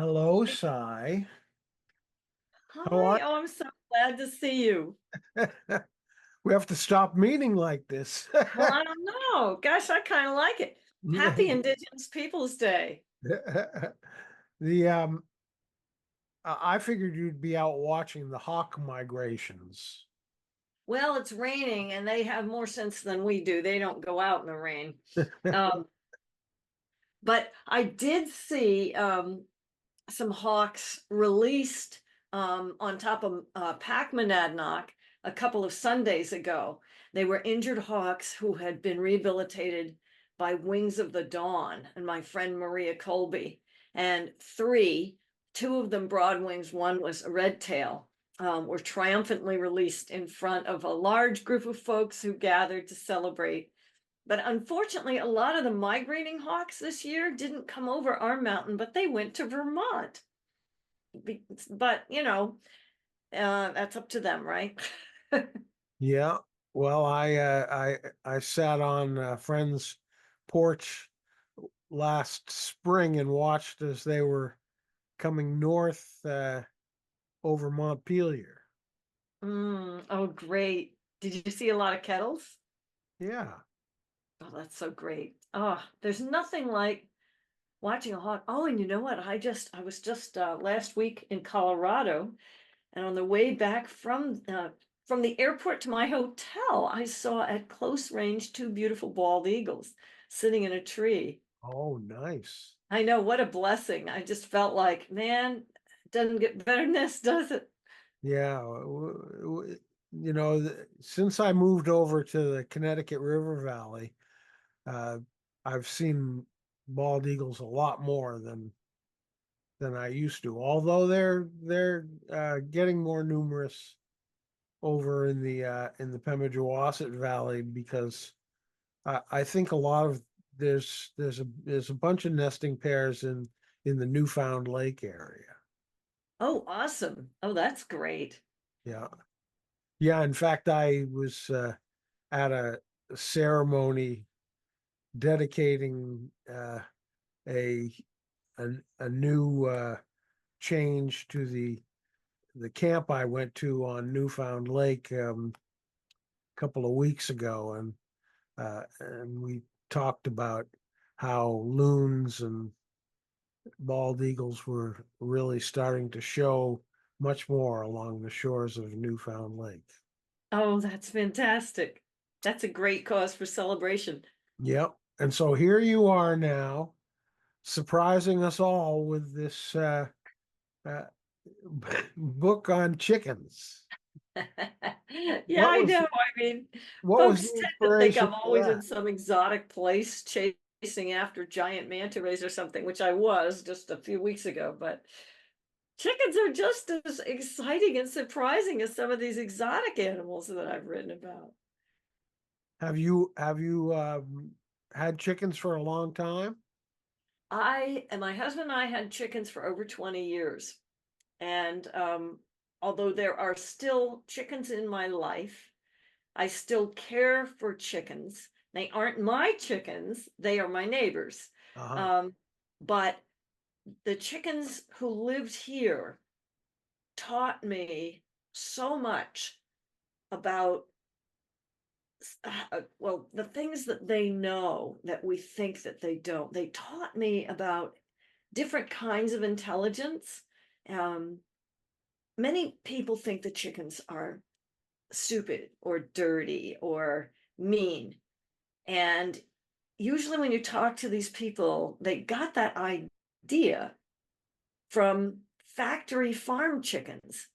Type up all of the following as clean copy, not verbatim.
Hello, Sy. How Hi, are oh, I'm so glad to see you. you? We have to stop meeting like this. Well, I don't know. Gosh, I kind of like it. Happy Indigenous Peoples Day. The I figured you'd be out watching the hawk migrations. Well, it's raining and they have more sense than we do. They don't go out in the rain. Um, but I did see some hawks released on top of Pac a couple of Sundays ago. They were injured hawks who had been rehabilitated by Wings of the Dawn and my friend Maria Colby. And two of them broad wings, one was a red tail, were triumphantly released in front of a large group of folks who gathered to celebrate. But unfortunately, a lot of the migrating hawks this year didn't come over our mountain, but they went to Vermont. But, that's up to them, right? Yeah. Well, I sat on a friend's porch last spring and watched as they were coming north over Montpelier. Oh, great. Did you see a lot of kettles? Yeah. Oh, that's so great. Oh, there's nothing like watching a hawk. Oh, and you know what? I was just last week in Colorado, and on the way back from the airport to my hotel, I saw at close range two beautiful bald eagles sitting in a tree. Oh, nice. I know, what a blessing. I just felt like, man, it doesn't get better than this, does it? Yeah, since I moved over to the Connecticut River Valley, uh, I've seen bald eagles a lot more than I used to. Although they're getting more numerous over in the Pemigewasset Valley because I think a lot of there's a bunch of nesting pairs in the Newfound Lake area. Oh, awesome. Oh, that's great. Yeah. Yeah, in fact, I was at a ceremony dedicating a, a new change to the camp I went to on Newfound Lake a couple of weeks ago, and we talked about how loons and bald eagles were really starting to show much more along the shores of Newfound Lake. Oh, that's fantastic. That's a great cause for celebration. Yep. And so here you are now, surprising us all with this uh, book on chickens. Yeah, What I was know. I mean, what was folks the tend to think inspiration I'm for always in that? some exotic place chasing after giant manta rays or something, which I was just a few weeks ago. But chickens are just as exciting and surprising as some of these exotic animals that I've written about. Have you had chickens for a long time? I and my husband and I had chickens for over 20 years. And although there are still chickens in my life, I still care for chickens. They aren't my chickens, they are my neighbors. Uh-huh. Um, but the chickens who lived here taught me so much about, well, the things that they know that we think that they don't. They taught me about different kinds of intelligence. Um, Many people think that chickens are stupid or dirty or mean. And usually, when you talk to these people, they got that idea from factory farm chickens.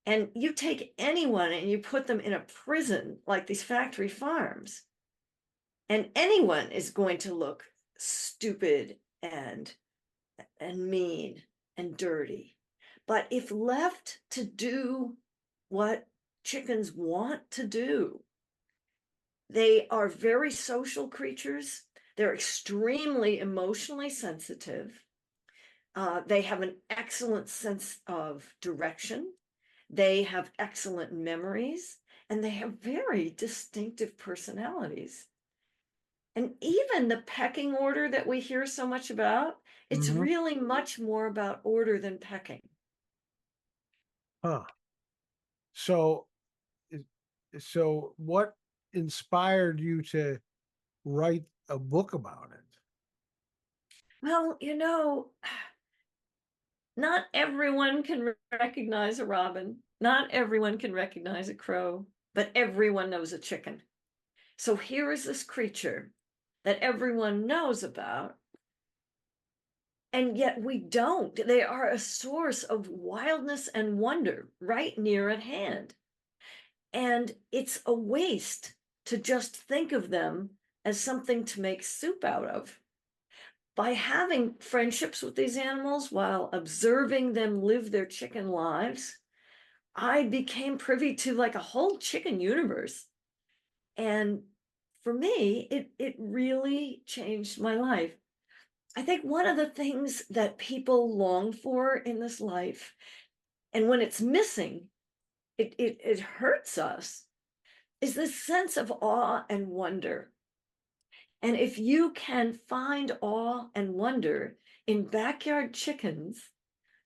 And you take anyone and you put them in a prison like these factory farms, and anyone is going to look stupid and mean and dirty. But if left to do what chickens want to do, they are very social creatures. They're extremely emotionally sensitive. They have an excellent sense of direction. They have excellent memories, and they have very distinctive personalities. And even the pecking order that we hear so much about, it's Hmm. really much more about order than pecking. Huh. So, is- so what inspired you to write a book about it? Well, not everyone can recognize a robin. Not everyone can recognize a crow, but everyone knows a chicken. So here is this creature that everyone knows about, and yet we don't. They are a source of wildness and wonder right near at hand. And it's a waste to just think of them as something to make soup out of. By having friendships with these animals while observing them live their chicken lives, I became privy to like a whole chicken universe. And for me, it really changed my life. I think one of the things that people long for in this life, and when it's missing, it hurts us, is this sense of awe and wonder. And if you can find awe and wonder in backyard chickens,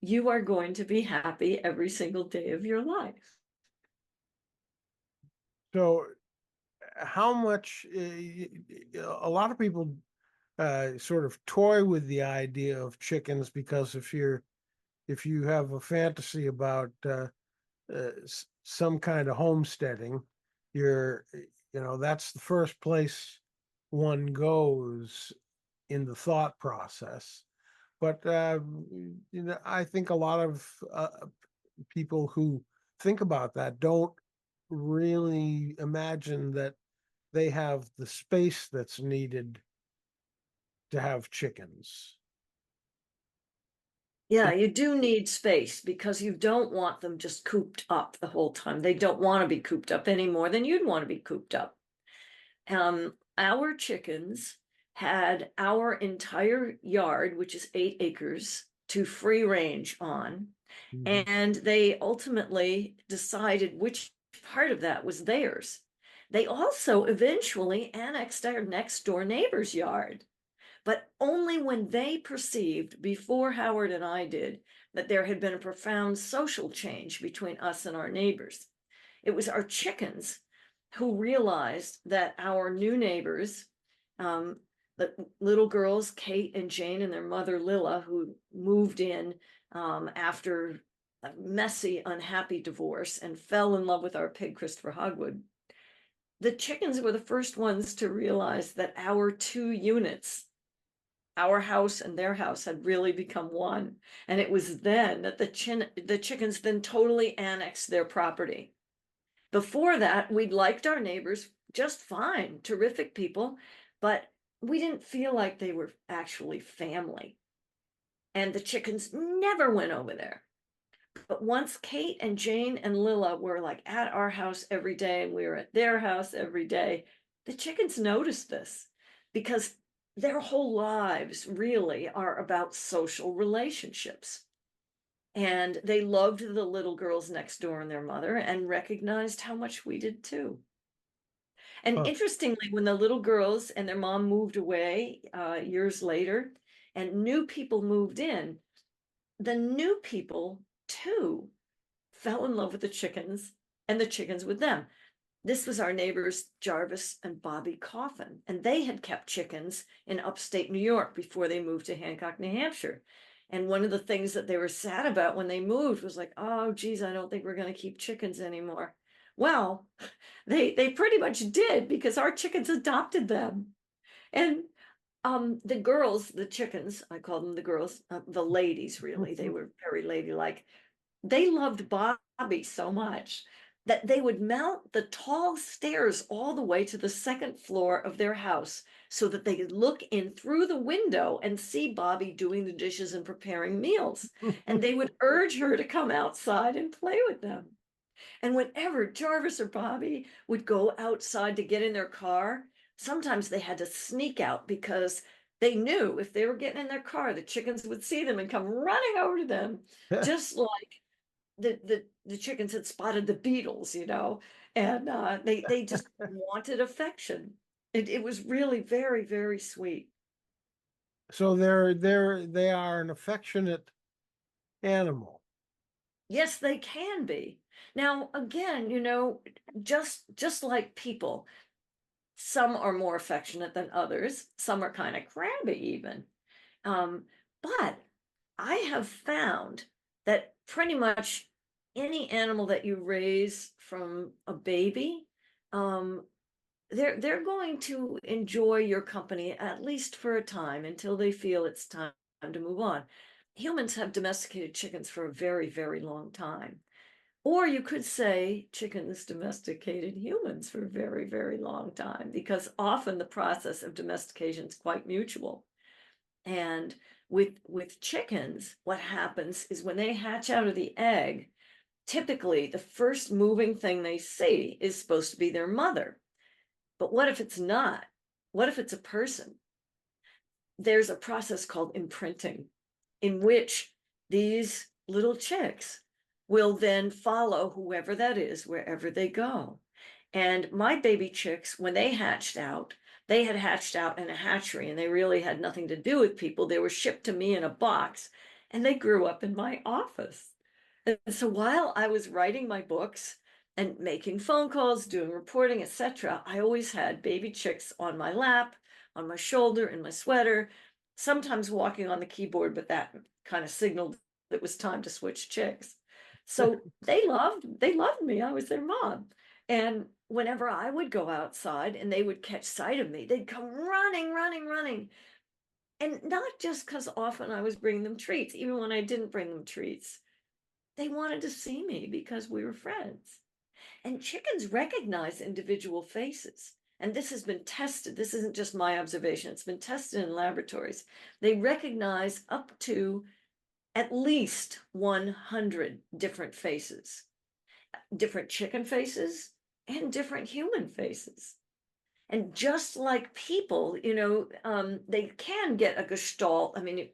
you are going to be happy every single day of your life. So, how much a lot of people sort of toy with the idea of chickens because if you have a fantasy about some kind of homesteading, you're that's the first place one goes in the thought process. But I think a lot of people who think about that don't really imagine that they have the space that's needed to have chickens. Yeah, you do need space because you don't want them just cooped up the whole time. They don't want to be cooped up any more than you'd want to be cooped up. Our chickens had our entire yard, which is 8 acres, to free range on. Mhm. And they ultimately decided which part of that was theirs. They also eventually annexed our next door neighbor's yard, but only when they perceived, before Howard and I did, that there had been a profound social change between us and our neighbors. It was our chickens who realized that our new neighbors, um, the little girls, Kate and Jane, and their mother, Lilla, who moved in after a messy, unhappy divorce and fell in love with our pig, Christopher Hogwood. The chickens were the first ones to realize that our two units, our house and their house, had really become one. And it was then that the chickens then totally annexed their property. Before that, we'd liked our neighbors just fine, terrific people, but we didn't feel like they were actually family. And the chickens never went over there. But once Kate and Jane and Lilla were like at our house every day and we were at their house every day, the chickens noticed this because their whole lives really are about social relationships. And they loved the little girls next door and their mother and recognized how much we did too. And Huh. interestingly, when the little girls and their mom moved away years later and new people moved in, the new people too fell in love with the chickens and the chickens with them. This was our neighbors Jarvis and Bobby Coffin, and they had kept chickens in upstate New York before they moved to Hancock, New Hampshire. And one of the things that they were sad about when they moved was like, oh, geez, I don't think we're going to keep chickens anymore. Well, they pretty much did because our chickens adopted them. And the girls, the chickens, I call them the girls, the ladies, really, they were very ladylike. They loved Bobby so much that they would mount the tall stairs all the way to the second floor of their house so that they could look in through the window and see Bobby doing the dishes and preparing meals. And they would urge her to come outside and play with them. And whenever Jarvis or Bobby would go outside to get in their car, sometimes they had to sneak out because they knew if they were getting in their car, the chickens would see them and come running over to them, just like the chickens had spotted the beetles, and they just wanted affection. It was really very, very sweet. So they are an affectionate animal. Yes, they can be. Now, again, just like people, some are more affectionate than others. Some are kind of crabby even. Um, but I have found that pretty much any animal that you raise from a baby, um, they're going to enjoy your company at least for a time until they feel it's time to move on. Humans have domesticated chickens for a very, very long time. Or you could say chickens domesticated humans for a very, very long time, because often the process of domestication is quite mutual. And with chickens, what happens is when they hatch out of the egg, typically the first moving thing they see is supposed to be their mother. But what if it's not? What if it's a person? There's a process called imprinting, in which these little chicks will then follow whoever that is wherever they go. And my baby chicks, when they hatched out, they had hatched out in a hatchery and they really had nothing to do with people. They were shipped to me in a box and they grew up in my office. And so while I was writing my books and making phone calls, doing reporting, etc., I always had baby chicks on my lap, on my shoulder, in my sweater, sometimes walking on the keyboard, but that kind of signaled it was time to switch chicks. So they loved me. I was their mom. And whenever I would go outside and they would catch sight of me, they'd come running, running, running. And not just because often I was bringing them treats, even when I didn't bring them treats, they wanted to see me because we were friends. And chickens recognize individual faces. And this has been tested. This isn't just my observation, it's been tested in laboratories. They recognize up to at least 100 different faces, different chicken faces, and different human faces. And just like people, they can get a gestalt. I mean,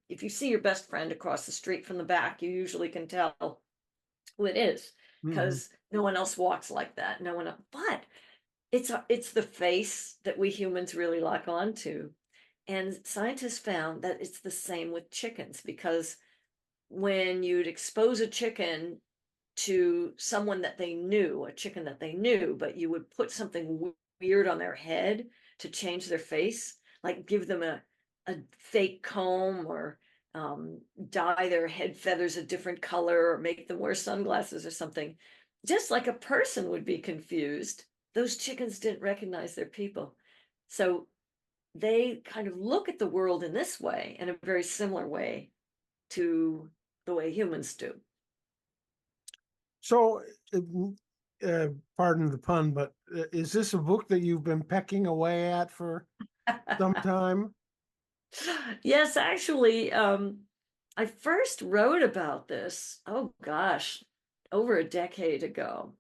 if you see your best friend across the street from the back, you usually can tell who it is Mhm. because no one else walks like that. No one else, but it's the face that we humans really lock onto. And scientists found that it's the same with chickens, because when you'd expose a chicken to someone that they knew, a chicken that they knew, but you would put something weird on their head to change their face, like give them a fake comb, or dye their head feathers a different color, or make them wear sunglasses or something, just like a person would be confused. Those chickens didn't recognize their people. So they kind of look at the world in this way, in a very similar way to the way humans do. So, pardon the pun, but is this a book that you've been pecking away at for some time? Yes, actually, I first wrote about this, oh gosh, over a decade ago.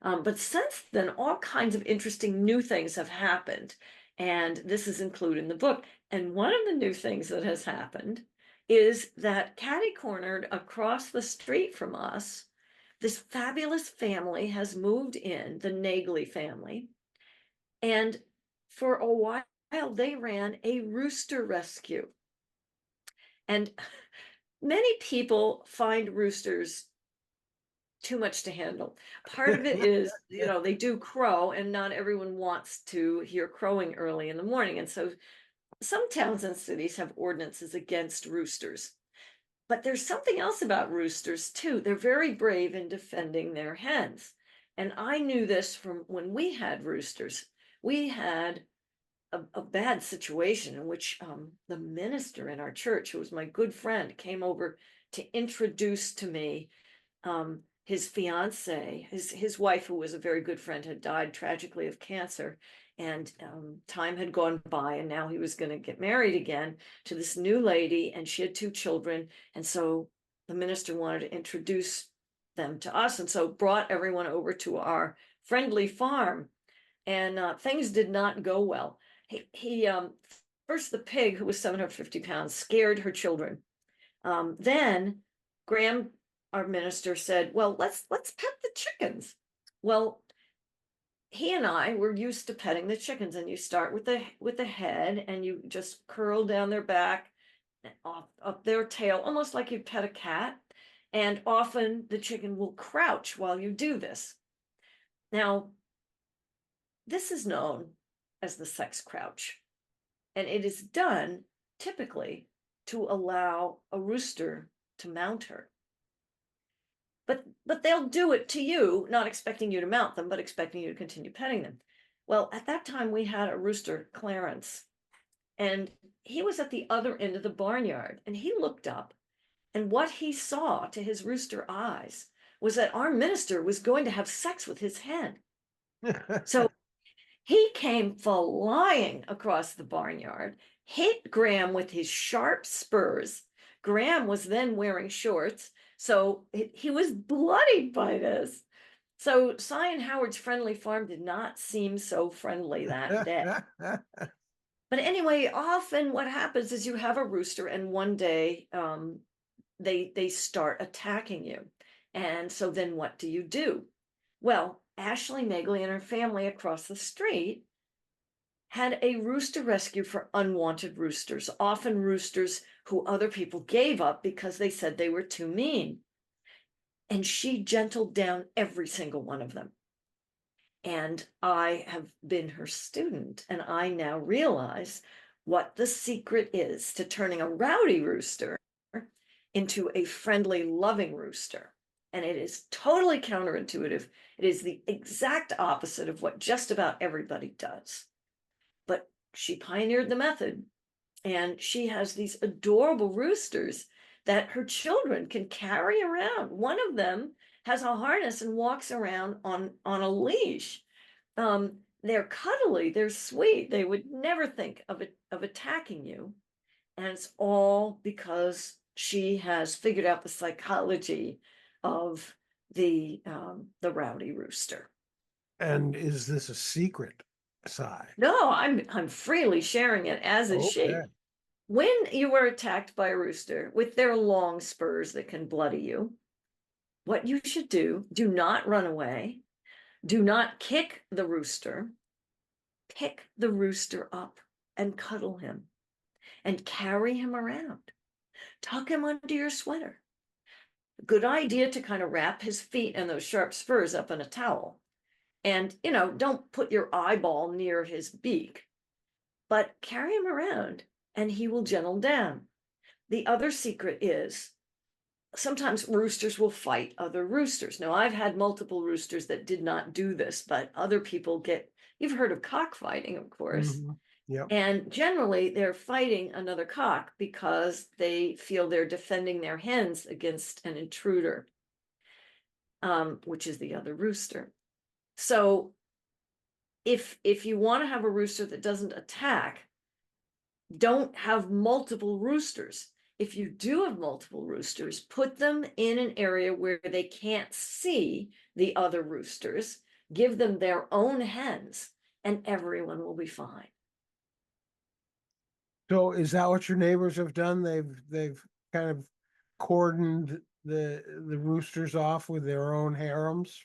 But since then, all kinds of interesting new things have happened, and this is included in the book. And one of the new things that has happened is that catty-cornered across the street from us, this fabulous family has moved in, the Nagley family, and for a while they ran a rooster rescue. And many people find roosters too much to handle. Part of it is, they do crow, and not everyone wants to hear crowing early in the morning. And so some towns and cities have ordinances against roosters. But there's something else about roosters too. They're very brave in defending their hens. And I knew this from when we had roosters. We had a bad situation in which the minister in our church, who was my good friend, came over to introduce to me his fiance, his wife, who was a very good friend, had died tragically of cancer, and time had gone by, and now he was going to get married again to this new lady, and she had two children, and so the minister wanted to introduce them to us, and so brought everyone over to our friendly farm, and things did not go well. He first, the pig, who was 750 pounds, scared her children. Then Graham, our minister, said, "Well, let's pet the chickens." Well, he and I were used to petting the chickens, and you start with the head, and you just curl down their back, up their tail, almost like you'd pet a cat. And often the chicken will crouch while you do this. Now, this is known as the sex crouch, and it is done typically to allow a rooster to mount her. But they'll do it to you, not expecting you to mount them, but expecting you to continue petting them. Well, at that time we had a rooster, Clarence, and he was at the other end of the barnyard, and he looked up, and what he saw to his rooster eyes was that our minister was going to have sex with his hen. So he came flying across the barnyard, hit Graham with his sharp spurs. Graham was then wearing shorts, so he was bloodied by this. So Sy and Howard's friendly farm did not seem so friendly that day. But anyway, often what happens is you have a rooster, and one day they start attacking you. And so then what do? Well, Ashley Megley and her family across the street had a rooster rescue for unwanted roosters, often roosters who other people gave up because they said they were too mean. And she gentled down every single one of them. And I have been her student, and I now realize what the secret is to turning a rowdy rooster into a friendly, loving rooster. And it is totally counterintuitive. It is the exact opposite of what just about everybody does. But she pioneered the method, and she has these adorable roosters that her children can carry around. One of them has a harness and walks around on a leash. They're cuddly, they're sweet. They would never think of attacking you. And it's all because she has figured out the psychology of the rowdy rooster. And is this a secret, Sy? No, I'm freely sharing it, as is Okay. she. When you are attacked by a rooster with their long spurs that can bloody you, what you should do not run away. Do not kick the rooster. Pick the rooster up and cuddle him and carry him around. Tuck him under your sweater. Good idea to kind of wrap his feet and those sharp spurs up in a towel. And, don't put your eyeball near his beak, but carry him around and he will gentle down. The other secret is sometimes roosters will fight other roosters. Now, I've had multiple roosters that did not do this, but other people you've heard of cockfighting, of course. Mhm. Yep. And generally they're fighting another cock because they feel they're defending their hens against an intruder, which is the other rooster. So if you want to have a rooster that doesn't attack, don't have multiple roosters. If you do have multiple roosters, put them in an area where they can't see the other roosters, give them their own hens, and everyone will be fine. So is that what your neighbors have done? They've kind of cordoned the roosters off with their own harems?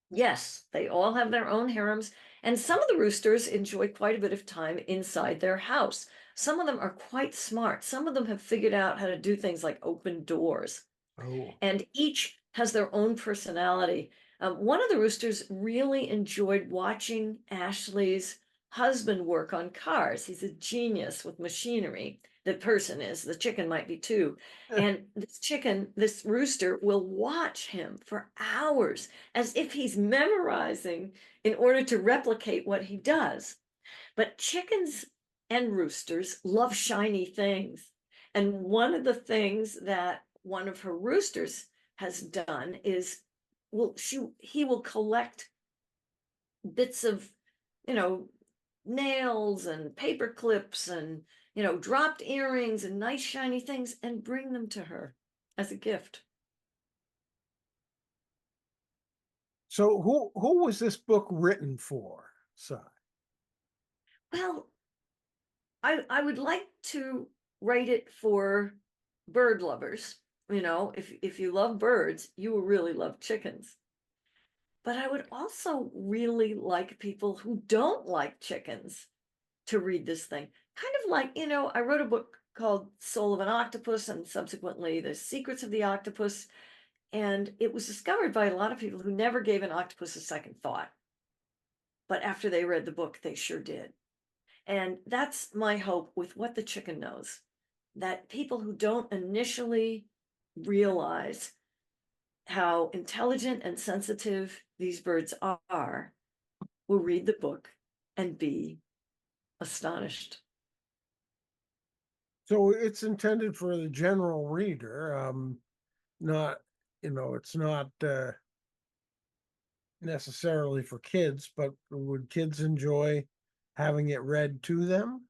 Yes, they all have their own harems, and some of the roosters enjoy quite a bit of time inside their house. Some of them are quite smart. Some of them have figured out how to do things like open doors, Oh. and each has their own personality. One of the roosters really enjoyed watching Ashley's husband work on cars. He's a genius with machinery. The person is, the chicken might be too. And this rooster will watch him for hours as if he's memorizing in order to replicate what he does. But chickens and roosters love shiny things. And one of the things that one of her roosters has done is he will collect bits of, nails and paper clips and, dropped earrings and nice shiny things and bring them to her as a gift. So who was this book written for, Sy? Well, I would like to write it for bird lovers. If you love birds, you will really love chickens. but I would also really like people who don't like chickens to read this thing. Kind of like, I wrote a book called Soul of an Octopus and subsequently The Secrets of the Octopus. And it was discovered by a lot of people who never gave an octopus a second thought. But after they read the book, they sure did. And that's my hope with What the Chicken Knows, that people who don't initially realize how intelligent and sensitive these birds are will read the book and be astonished. So it's intended for the general reader, not, it's not necessarily for kids, but would kids enjoy having it read to them?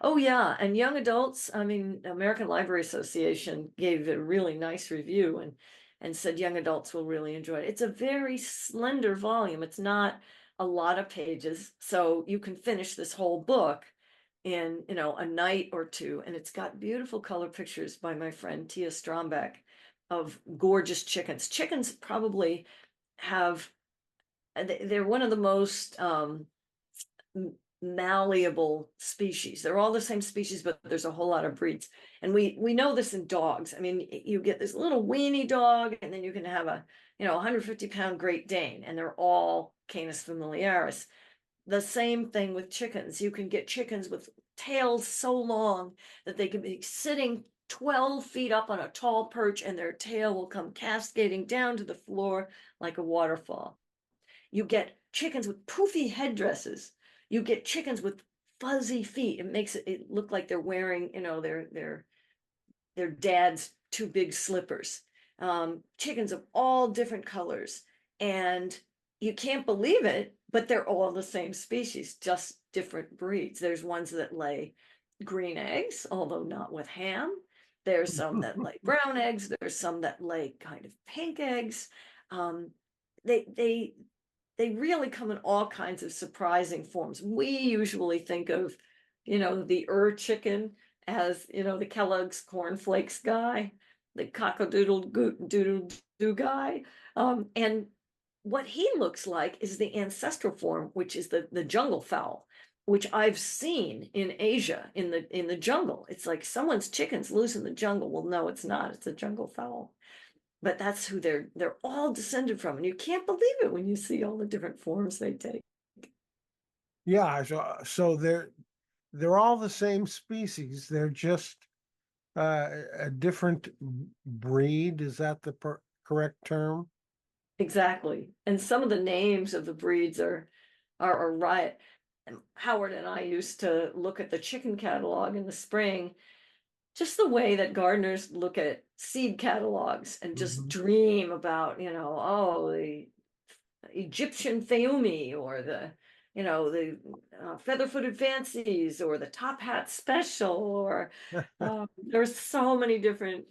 Oh, yeah. And young adults, I mean, American Library Association gave it a really nice review and said young adults will really enjoy it. It's a very slender volume. It's not a lot of pages. So you can finish this whole book in, a night or two. And it's got beautiful color pictures by my friend Tia Strombeck of gorgeous chickens. Chickens probably have, they're one of the most malleable species. They're all the same species, but there's a whole lot of breeds. And we know this in dogs. I mean, you get this little weenie dog, and then you can have a 150-pound Great Dane, and they're all Canis familiaris. The same thing with chickens. You can get chickens with tails so long that they can be sitting 12 feet up on a tall perch, and their tail will come cascading down to the floor like a waterfall. You get chickens with poofy headdresses. You get chickens with fuzzy feet. It makes it look like they're wearing, their dad's too big slippers. Chickens of all different colors. And you can't believe it, but they're all the same species, just different breeds. There's ones that lay green eggs, although not with ham. There's some that lay brown eggs. There's some that lay kind of pink eggs. Um, they they they really come in all kinds of surprising forms. We usually think of, the chicken as, the Kellogg's cornflakes guy, the doodle doo guy. And what he looks like is the ancestral form, which is the jungle fowl, which I've seen in Asia in the jungle. It's like someone's chickens loose in the jungle. Well, no, it's not. It's a jungle fowl, but that's who they're all descended from, and you can't believe it when you see all the different forms they take. Yeah, so they're all the same species. They're just a different breed. Is that the correct term? Exactly. And some of the names of the breeds are a riot. And Howard and I used to look at the chicken catalog in the spring, just the way that gardeners look at seed catalogs and just Mhm. dream about, the Egyptian Fayumi or the feather-footed fancies or the top hat special or there's so many different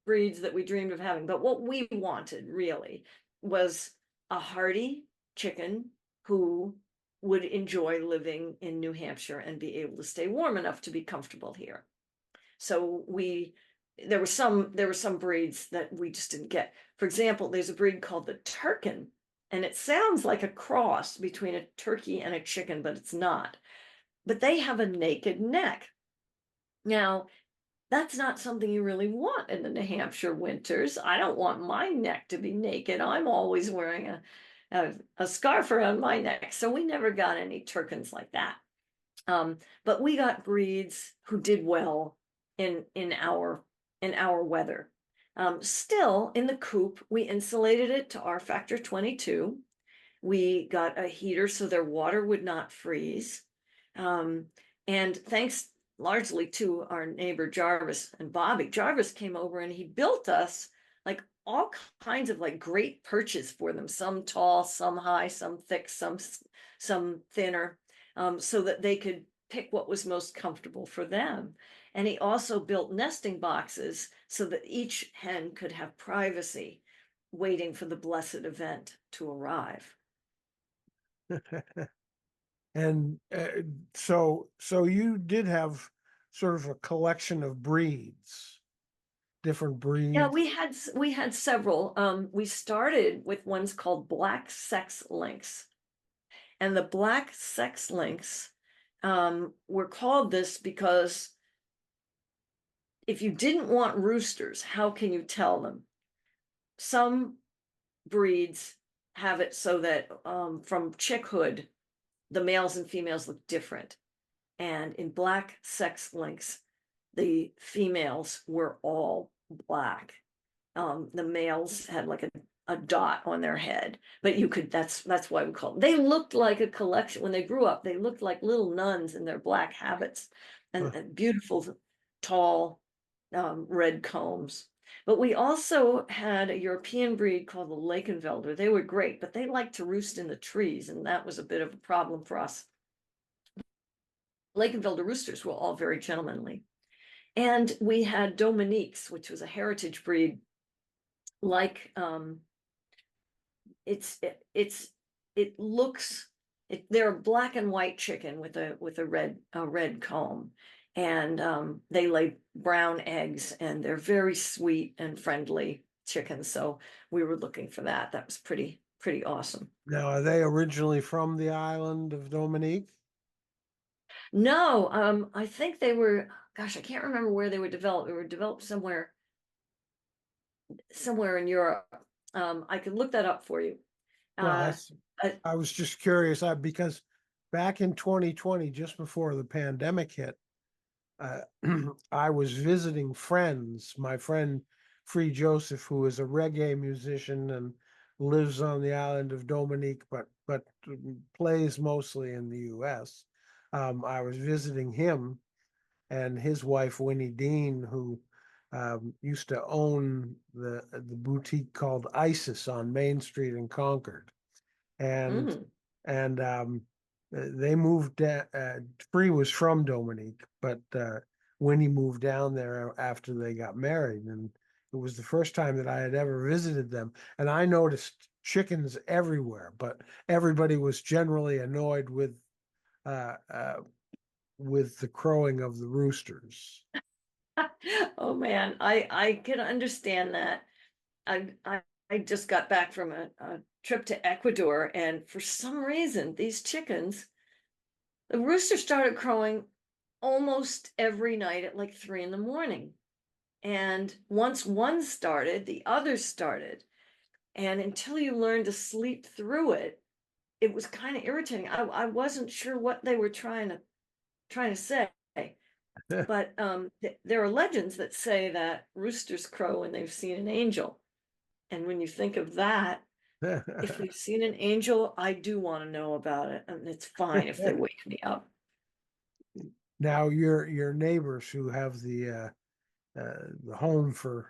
breeds that we dreamed of having. But what we wanted really was a hardy chicken who would enjoy living in New Hampshire and be able to stay warm enough to be comfortable here. So there were some breeds that we just didn't get. For example, there's a breed called the Turkin, and it sounds like a cross between a turkey and a chicken, but it's not. But they have a naked neck. Now, that's not something you really want in the New Hampshire winters. I don't want my neck to be naked. I'm always wearing a scarf around my neck. So we never got any Turkins like that. But we got breeds who did well in our weather. Still, in the coop, we insulated it to R factor 22. We got a heater so their water would not freeze. Um, and thanks largely to our neighbor Jarvis and Bobby, Jarvis came over and he built us like all kinds of like great perches for them, some tall, some high, some thick, some thinner, so that they could pick what was most comfortable for them. And he also built nesting boxes so that each hen could have privacy, waiting for the blessed event to arrive. And so you did have sort of a collection of breeds. different Yeah, breeds? we had several. We started with ones called black sex lynx, and the black sex lynx were called this because if you didn't want roosters, how can you tell them? Some breeds have it so that from chickhood, the males and females look different. And in black sex lynx, the females were all black. The males had like a dot on their head, but you could, that's why we call them. They looked like a collection when they grew up. They looked like little nuns in their black habits Huh. and beautiful, tall, red combs. But we also had a European breed called the Lakenvelder. They were great, but they liked to roost in the trees, and that was a bit of a problem for us. Lakenvelder roosters were all very gentlemanly. And we had Dominiques, which was a heritage breed, like it looks they're a black and white chicken with a red comb, and they lay brown eggs, and they're very sweet and friendly chickens. So we were looking for that. That was pretty awesome. Now, are they originally from the island of Dominique? No, I think they were, gosh, I can't remember where they were developed. They were developed somewhere in Europe. I could look that up for you. Well, Uh, uh, I was just curious because back in 2020, just before the pandemic hit, uh, I was visiting friends. My friend Free Joseph, who is a reggae musician and lives on the island of Dominique, but plays mostly in the U.S. I was visiting him and his wife Winnie Dean, who used to own the boutique called Isis on Main Street in Concord, and mm, and they moved. Free was from Dominique, but Winnie moved down there after they got married, and it was the first time that I had ever visited them, and I noticed chickens everywhere, but everybody was generally annoyed uh, uh, with the crowing of the roosters. oh man, I can understand that. I just got back from a trip to Ecuador, and for some reason, these chickens, the rooster started crowing almost every night at like 3 in the morning. And once one started, the others started. And until you learn to sleep through it, it was kind of irritating. I wasn't sure what they were trying to say. But there are legends that say that roosters crow when they've seen an angel. And when you think of that, if they've seen an angel, I do want to know about it. And it's fine if they wake me up. Now your neighbors who have the home for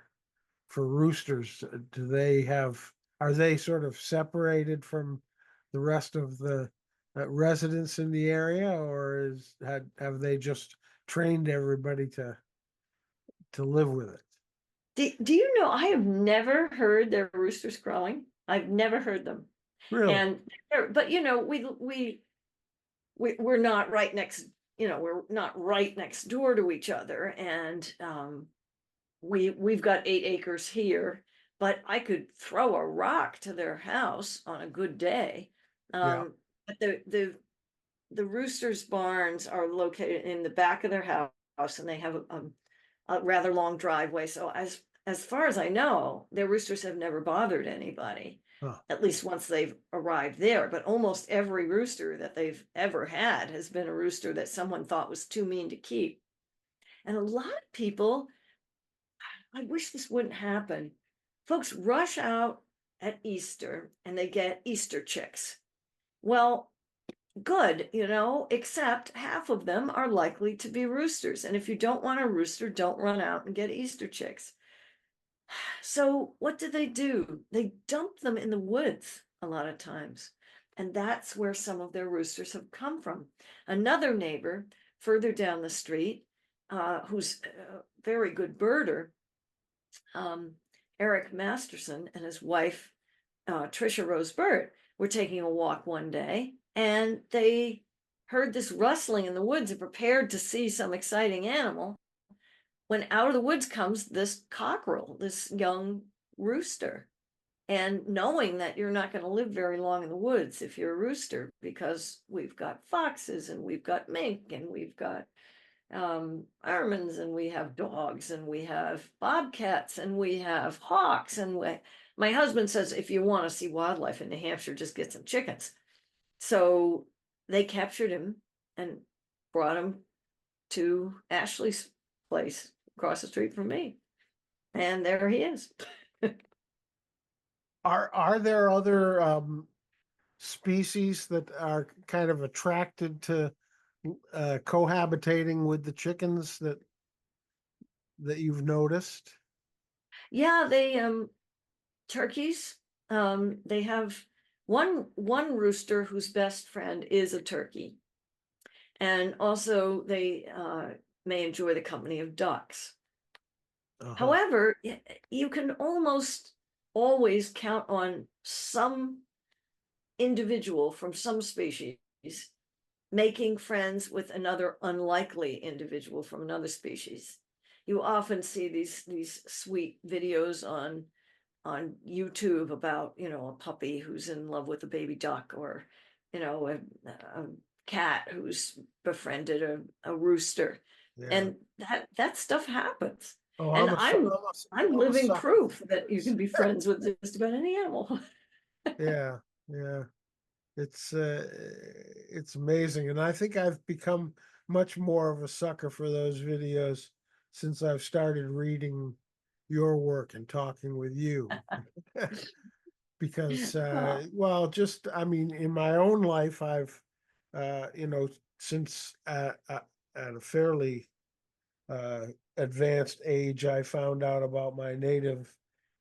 roosters, do they have are they sort of separated from the rest of the residents in the area, or have they just trained everybody to live with it? Do you know, I have never heard their roosters crowing. I've never heard them. Really? And but you know, we're not right next, we're not right next door to each other. And we've got 8 acres here, but I could throw a rock to their house on a good day. Yeah. But the roosters' barns are located in the back of their house, and they have a rather long driveway. So as far as I know, their roosters have never bothered anybody, Huh. at least once they've arrived there. But almost every rooster that they've ever had has been a rooster that someone thought was too mean to keep. And a lot of people, I wish this wouldn't happen. Folks rush out at Easter and they get Easter chicks. Well, good, except half of them are likely to be roosters. And if you don't want a rooster, don't run out and get Easter chicks. So what do? They dump them in the woods a lot of times. And that's where some of their roosters have come from. Another neighbor further down the street, who's a very good birder, Eric Masterson and his wife, Trisha Rose Burt, were taking a walk one day, and they heard this rustling in the woods and prepared to see some exciting animal when out of the woods comes this cockerel, this young rooster. And knowing that you're not going to live very long in the woods if you're a rooster, because we've got foxes and we've got mink and we've got ermines and we have dogs and we have bobcats and we have hawks and my husband says if you want to see wildlife in New Hampshire, just get some chickens. So they captured him and brought him to Ashley's place across the street from me, and there he is. Are there other species that are kind of attracted to cohabitating with the chickens that you've noticed? Yeah, they turkeys. They have one rooster whose best friend is a turkey, and also they may enjoy the company of ducks. Uh-huh. However, you can almost always count on some individual from some species making friends with another unlikely individual from another species. You often see these sweet videos on YouTube about, a puppy who's in love with a baby duck, or, a cat who's befriended a rooster. Yeah. And that stuff happens. Oh, And I'm I'm a living sucker proof for that you this. can be friends with just about any animal. Yeah, yeah. It's amazing. And I think I've become much more of a sucker for those videos since I've started reading your work and talking with you. Because Oh, well, just I mean, in my own life, I've since at a fairly uh, advanced age, I found out about my native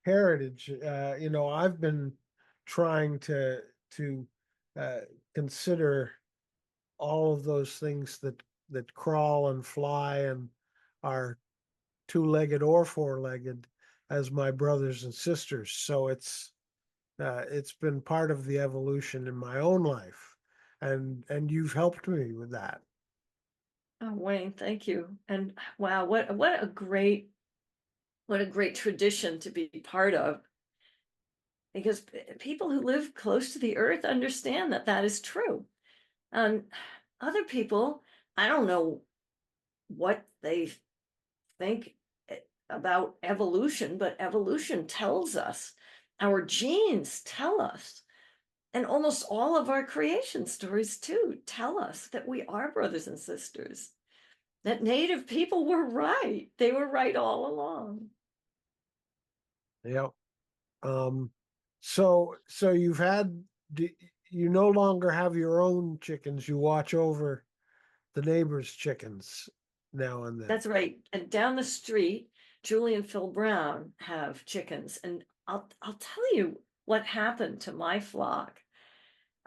heritage. I've been trying to uh, consider all of those things that crawl and fly and are two-legged or four-legged as my brothers and sisters. So it's been part of the evolution in my own life, and you've helped me with that. oh, Wayne, thank you. And wow, what a great tradition to be part of, because people who live close to the earth understand that that is true. And other people, I don't know what they think about evolution, but evolution tells us, our genes tell us, and almost all of our creation stories too tell us that we are brothers and sisters, that native people were right. They were right all along. Yeah. So you no longer have your own chickens. You watch over the neighbors' chickens now and then. That's right. And down the street, Julie and Phil Brown have chickens. And I'll tell you what happened to my flock.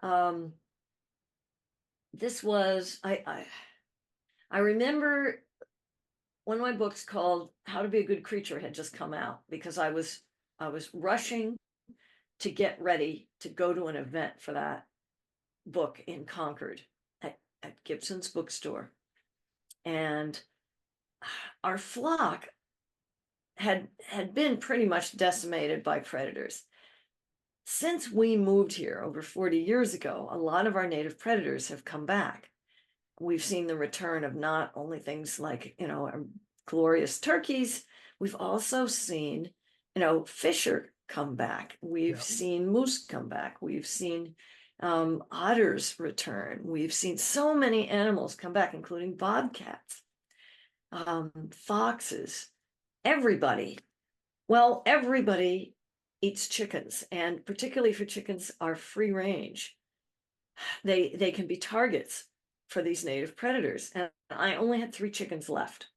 Um, this was I remember one of my books called How to Be a Good Creature had just come out, because I was rushing to get ready to go to an event for that book in Concord at Gibson's bookstore. And our flock had been pretty much decimated by predators. Since we moved here over 40 years ago, a lot of our native predators have come back. We've seen the return of not only things like, glorious turkeys, we've also seen, fisher come back. We've Yeah. seen moose come back. We've seen otters return. We've seen so many animals come back, including bobcats, foxes, everybody. Well, everybody eats chickens, and particularly for chickens are free range. They can be targets for these native predators. And I only had 3 chickens left.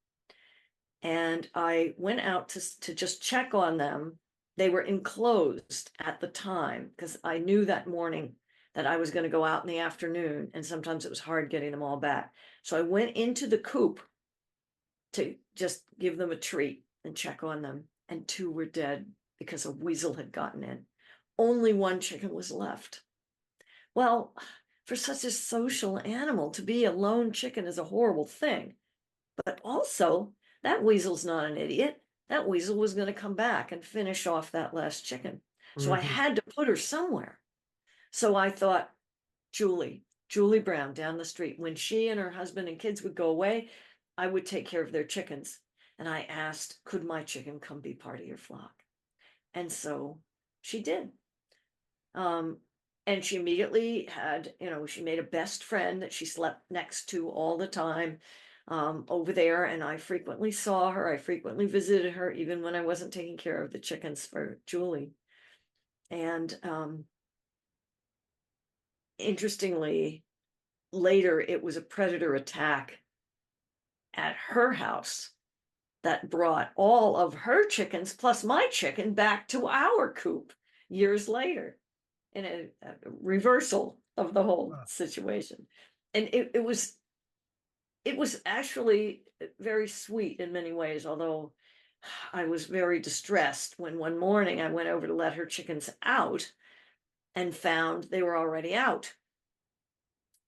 And I went out to just check on them. They were enclosed at the time, because I knew that morning that I was going to go out in the afternoon, and sometimes it was hard getting them all back. So I went into the coop to just give them a treat and check on them, and 2 were dead because a weasel had gotten in. Only 1 chicken was left. Well, for such a social animal, to be a lone chicken is a horrible thing. But also, That weasel's not an idiot. That weasel was going to come back and finish off that last chicken. So I Mhm. had to put her somewhere. So I thought, Julie Brown down the street, when she and her husband and kids would go away, I would take care of their chickens. And I asked, could my chicken come be part of your flock? And so she did. Um, and she immediately had, she made a best friend that she slept next to all the time, over there. And I frequently saw her. I frequently visited her, even when I wasn't taking care of the chickens for Julie. And interestingly, later it was a predator attack at her house that brought all of her chickens plus my chicken back to our coop years later, in a reversal of the whole Wow. situation. And it was actually very sweet in many ways, although I was very distressed when one morning I went over to let her chickens out and found they were already out.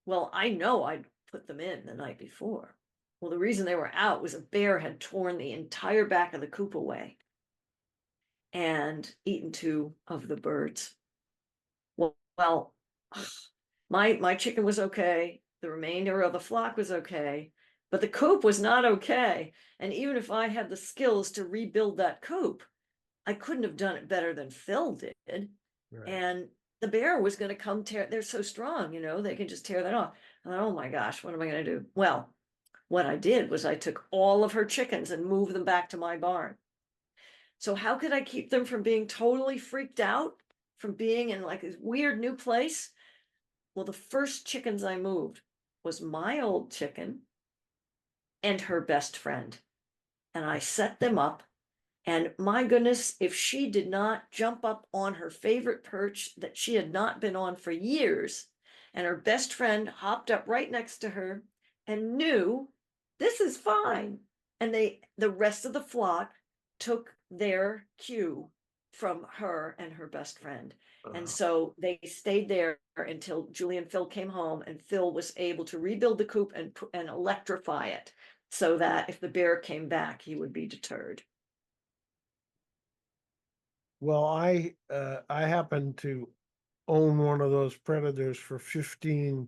Well, I know I'd put them in the night before. Well, the reason they were out was a bear had torn the entire back of the coop away and eaten two of the birds. Well, my chicken was okay. The remainder of the flock was okay, but the coop was not okay. And even if I had the skills to rebuild that coop, I couldn't have done it better than Phil did. Right. And the bear was going to come tear. They're so strong, they can just tear that off. I thought, oh my gosh, what am I going to do? Well, what I did was I took all of her chickens and moved them back to my barn. So how could I keep them from being totally freaked out, from being in like this weird new place? Well, the first chickens I moved was my old chicken and her best friend. And I set them up. And my goodness, if she did not jump up on her favorite perch that she had not been on for years, and her best friend hopped up right next to her and knew this is fine. And the rest of the flock took their cue from her and her best friend. And Uh, so they stayed there until Julie and Phil came home, and Phil was able to rebuild the coop and electrify it so that if the bear came back, he would be deterred. well, I happen to own one of those predators for 15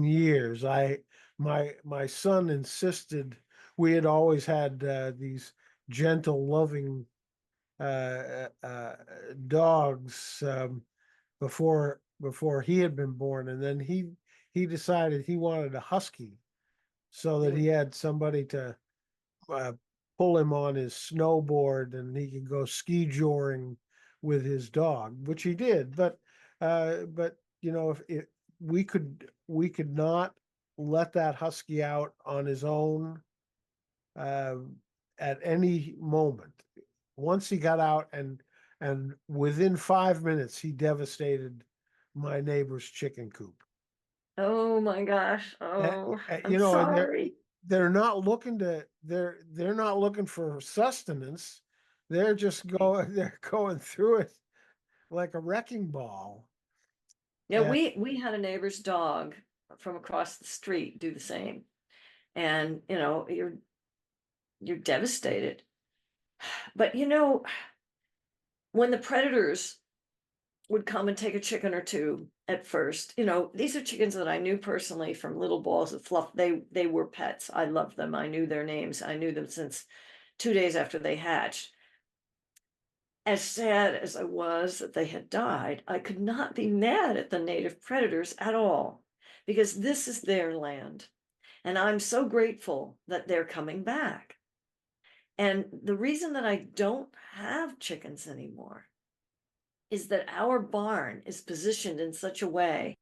years. My son insisted we had always had these gentle, loving dogs before he had been born, and then he decided he wanted a husky so that he Mm. had somebody to uh, pull him on his snowboard and he could go ski joring with his dog, which he did. But if we could not let that husky out on his own uh, at any moment. Once he got out and within 5 minutes he devastated my neighbor's chicken coop. Oh my gosh. Uh, Oh, I'm you know, and they're sorry. they're not looking to they're not looking for sustenance. They're just Right. going they're going through it like a wrecking ball. Yeah, And we had a neighbor's dog from across the street do the same. And you're devastated. But when the predators would come and take a chicken or two at first, these are chickens that I knew personally from little balls of fluff. They were pets. I loved them. I knew their names. I knew them since 2 days after they hatched. As sad as I was that they had died, I could not be mad at the native predators at all, because this is their land. And I'm so grateful that they're coming back. And the reason that I don't have chickens anymore is that our barn is positioned in such a way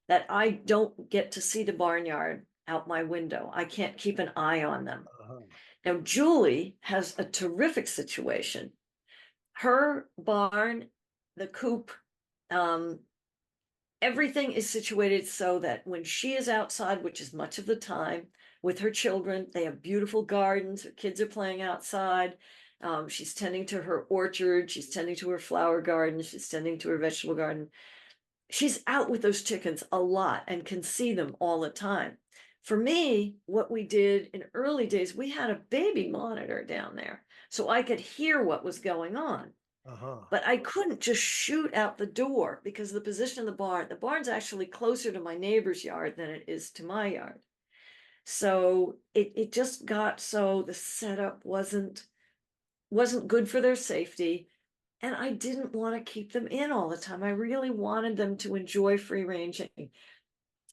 that I don't get to see the barnyard out my window. I can't keep an eye on them. uh, Now, Julie has a terrific situation. Her barn, the coop, um, everything is situated so that when she is outside, which is much of the time, with her children, they have beautiful gardens. Her kids are playing outside. She's tending to her orchard. She's tending to her flower garden. She's tending to her vegetable garden. She's out with those chickens a lot and can see them all the time. For me, what we did in early days, we had a baby monitor down there so I could hear what was going on. Uh-huh. But I couldn't just shoot out the door because of the position of the barn's actually closer to my neighbor's yard than it is to my yard. So it just got so the setup wasn't good for their safety. And I didn't want to keep them in all the time. I really wanted them to enjoy free ranging.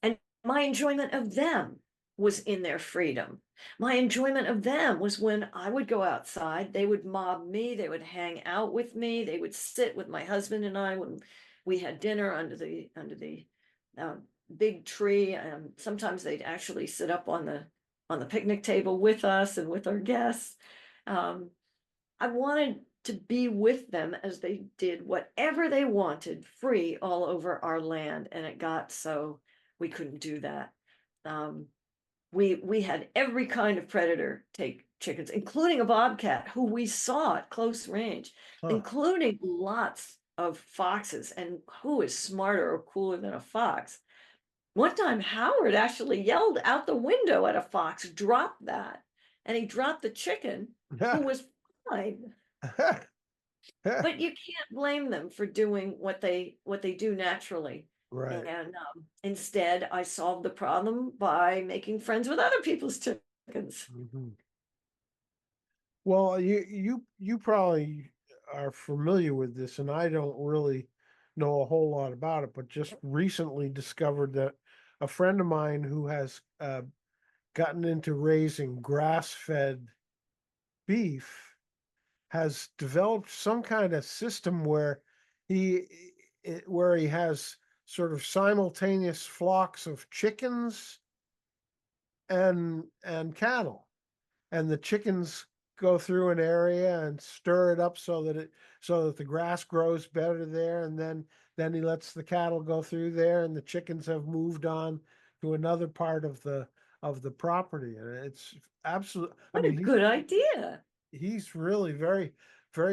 And my enjoyment of them was in their freedom. My enjoyment of them was when I would go outside, they would mob me, they would hang out with me, they would sit with my husband and I when we had dinner under the uh, big tree. Sometimes they'd actually sit up on the picnic table with us and with our guests. Um, I wanted to be with them as they did whatever they wanted, free all over our land, and it got so we couldn't do that. Um, we had every kind of predator take chickens, including a bobcat who we saw at close range, Huh. including lots of foxes. And who is smarter or cooler than a fox? One time, Howard actually yelled out the window at a fox, "Drop that!" And he dropped the chicken, who was fine. But you can't blame them for doing what they do naturally. Right. And instead, I solved the problem by making friends with other people's chickens. Mhm. Well, you probably are familiar with this, and I don't really know a whole lot about it, but just recently discovered that a friend of mine who has gotten into raising grass-fed beef has developed some kind of system where he has sort of simultaneous flocks of chickens and cattle, and the chickens go through an area and stir it up so that the grass grows better there, and then he lets the cattle go through there, and the chickens have moved on to another part of the property, and it's absolute. I What a mean, good idea. he's really very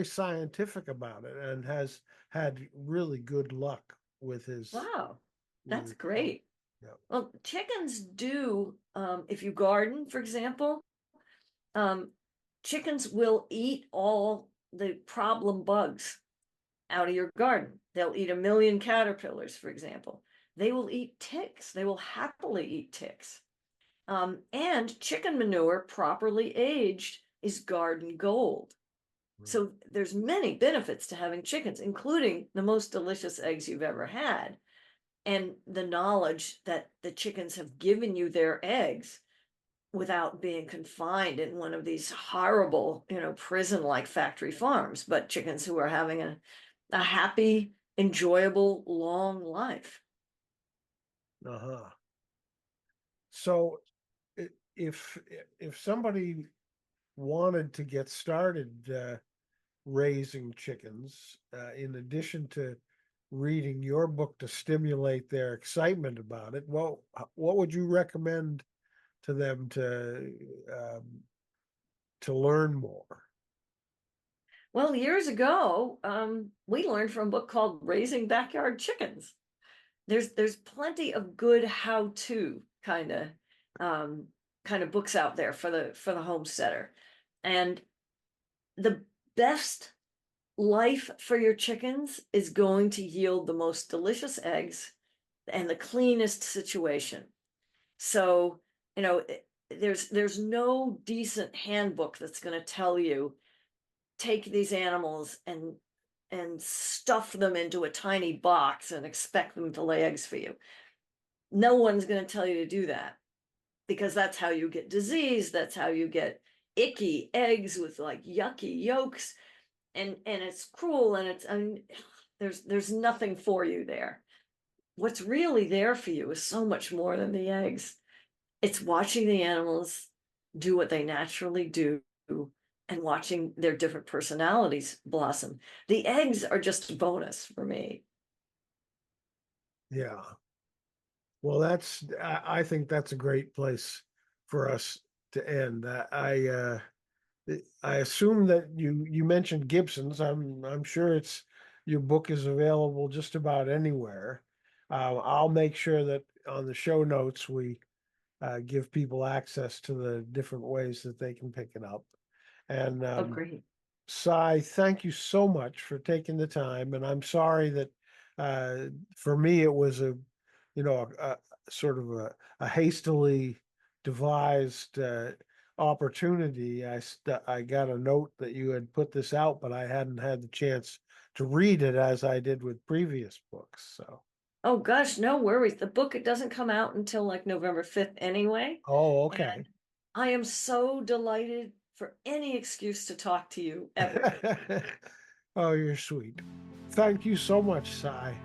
scientific about it and has had really good luck with his Wow, with that's his, great. yeah. Well, chickens do, if you garden, for example, um, chickens will eat all the problem bugs out of your garden. They'll eat a million caterpillars, for example. They will eat ticks. They will happily eat ticks. And chicken manure, properly aged, is garden gold. Right. So there's many benefits to having chickens, including the most delicious eggs you've ever had, and the knowledge that the chickens have given you their eggs without being confined in one of these horrible, prison-like factory farms, but chickens who are having a happy, enjoyable, long life. Uh-huh. So if if somebody wanted to get started raising chickens, in addition to reading your book to stimulate their excitement about it, well, what would you recommend to them to learn more? Well, years ago, we learned from a book called Raising Backyard Chickens. There's plenty of good how-to um, kind of books out there for the homesteader. And the best life for your chickens is going to yield the most delicious eggs and the cleanest situation. So, there's no decent handbook that's going to tell you take these animals and stuff them into a tiny box and expect them to lay eggs for you. No one's going to tell you to do that because that's how you get disease. That's how you get icky eggs with like yucky yolks, and it's cruel, and there's nothing for you there. What's really there for you is so much more than the eggs. It's watching the animals do what they naturally do and watching their different personalities blossom. The eggs are just a bonus for me. Yeah. Well, I think that's a great place for us to end. I assume that you mentioned Gibson's. I'm sure it's your book is available just about anywhere. I'll make sure that on the show notes give people access to the different ways that they can pick it up. And Oh, great. Sy, thank you so much for taking the time. And I'm sorry that for me it was a sort of a hastily devised opportunity. I got a note that you had put this out, but I hadn't had the chance to read it as I did with previous books. So, Oh gosh, no worries. The book, it doesn't come out until like November 5th anyway. oh, okay. And I am so delighted for any excuse to talk to you ever. Oh, you're sweet. Thank you so much, Sy.